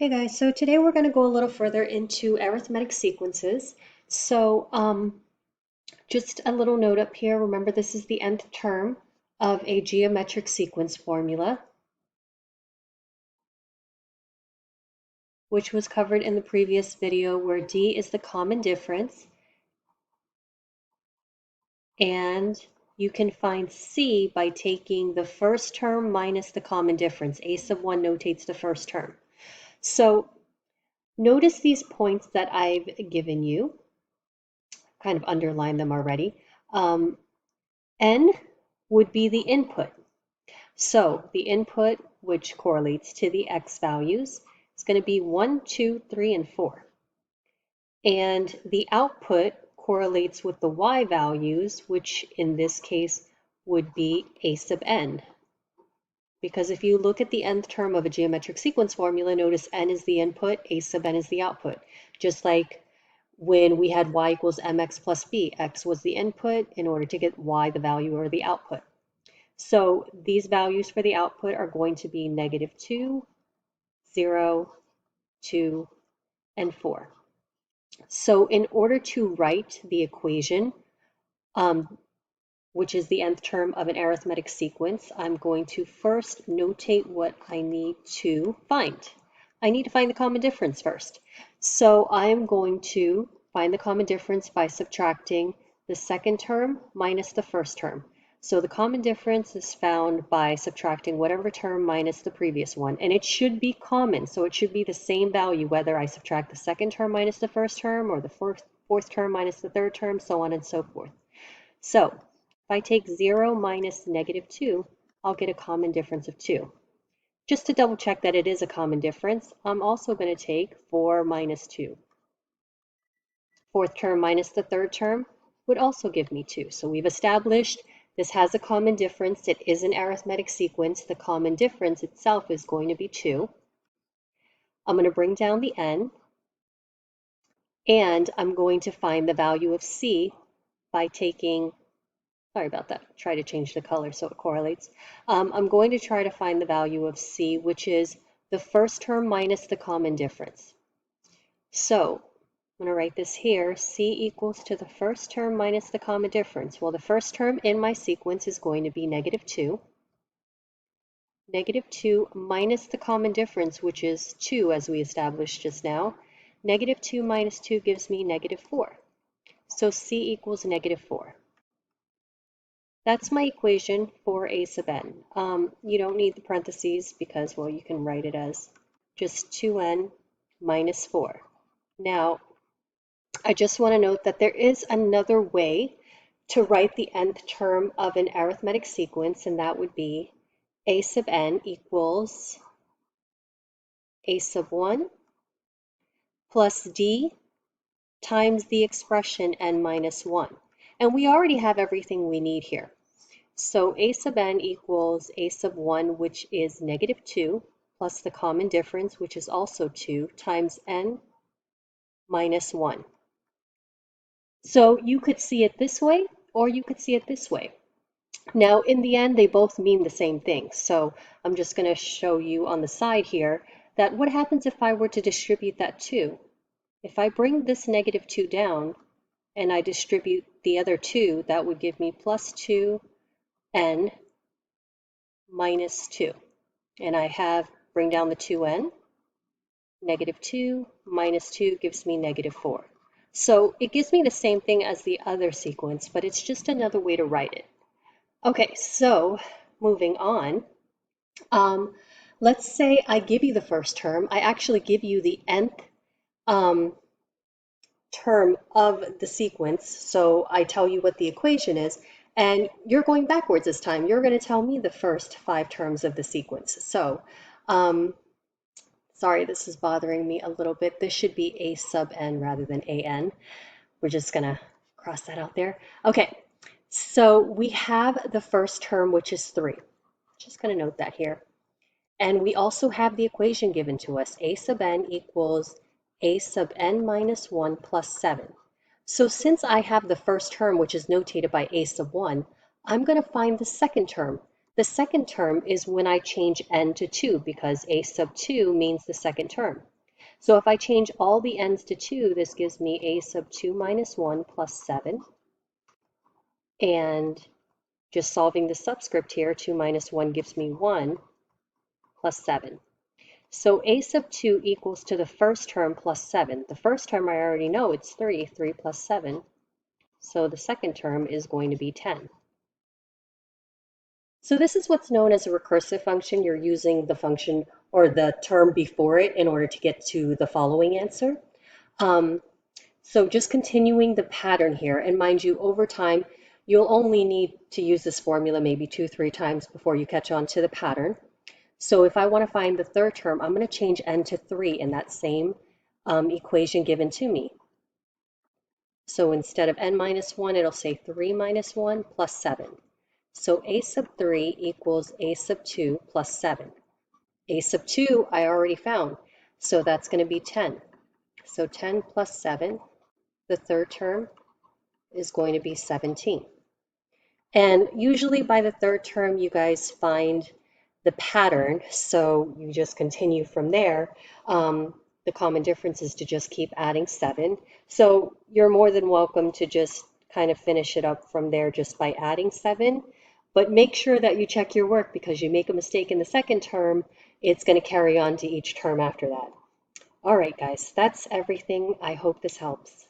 Hey guys, so today we're going to go a little further into arithmetic sequences. So just a little note up here, remember this is the nth term of a geometric sequence formula, which was covered in the previous video where D is the common difference, and you can find C by taking the first term minus the common difference. A sub 1 notates the first term. So notice these points that I've given you. Kind of underlined them already. N would be the input. So the input, which correlates to the x values, is going to be 1, 2, 3, and 4. And the output correlates with the y values, which in this case would be a sub n. Because if you look at the nth term of a geometric sequence formula, notice n is the input, a sub n is the output. Just like when we had y equals mx plus b, x was the input in order to get y the value or the output. So these values for the output are going to be -2, 0, 2, and 4. So in order to write the equation, which is the nth term of an arithmetic sequence, I'm going to first notate what I need to find. I need to find the common difference first. So I'm going to find the common difference by subtracting the second term minus the first term. So the common difference is found by subtracting whatever term minus the previous one, and it should be common, so it should be the same value whether I subtract the second term minus the first term or the fourth term minus the third term, so on and so forth. So if I take 0 minus -2, I'll get a common difference of 2. Just to double check that it is a common difference, I'm also going to take 4 minus 2. Fourth term minus the third term would also give me 2. So we've established this has a common difference. It is an arithmetic sequence. The common difference itself is going to be 2. I'm going to bring down the n, and I'm going to find the value of c by taking, sorry about that, try to change the color so it correlates. I'm going to try to find the value of c, which is the first term minus the common difference. So I'm going to write this here, c equals to the first term minus the common difference. Well, the first term in my sequence is going to be -2. -2 minus the common difference, which is 2, as we established just now. -2 minus 2 gives me -4. So c equals -4. That's my equation for a sub n. You don't need the parentheses because, well, you can write it as just 2n minus 4. Now, I just want to note that there is another way to write the nth term of an arithmetic sequence, and that would be a sub n equals a sub 1 plus d times the expression n minus 1. And we already have everything we need here. So a sub n equals a sub 1, which is -2, plus the common difference, which is also 2, times n minus 1. So you could see it this way, or you could see it this way. Now, in the end, they both mean the same thing. So I'm just going to show you on the side here that what happens if I were to distribute that 2? If I bring this -2 down and I distribute the other 2, that would give me plus 2n minus 2. And I have, bring down the 2n, -2 minus 2 gives me -4. So it gives me the same thing as the other sequence, but it's just another way to write it. Okay, so moving on, let's say I give you the first term. I actually give you the nth term of the sequence, so I tell you what the equation is, and you're going backwards this time. You're going to tell me the first 5 terms of the sequence. So, sorry, this is bothering me a little bit. This should be a sub n rather than an. We're just going to cross that out there. Okay, so we have the first term, which is 3. Just going to note that here. And we also have the equation given to us. A sub n equals a sub n minus 1 plus 7. So since I have the first term, which is notated by a sub 1, I'm going to find the second term. The second term is when I change n to 2, because a sub 2 means the second term. So if I change all the n's to 2, this gives me a sub 2 minus 1 plus 7. And just solving the subscript here, 2 minus 1 gives me 1 plus 7. So a sub 2 equals to the first term plus 7. The first term I already know, it's 3. 3 plus 7. So the second term is going to be 10. So this is what's known as a recursive function. You're using the function or the term before it in order to get to the following answer. So just continuing the pattern here, and mind you, over time, you'll only need to use this formula maybe 2-3 times before you catch on to the pattern. So if I want to find the third term, I'm going to change n to 3 in that same equation given to me. So instead of n minus 1, it'll say 3 minus 1 plus 7. So a sub 3 equals a sub 2 plus 7. A sub 2 I already found, so that's going to be 10. So 10 plus 7, the third term, is going to be 17. And usually by the third term, you guys find the pattern, so you just continue from there. The common difference is to just keep adding 7. So you're more than welcome to just kind of finish it up from there just by adding 7. But make sure that you check your work, because you make a mistake in the second term, it's going to carry on to each term after that. All right, guys, that's everything. I hope this helps.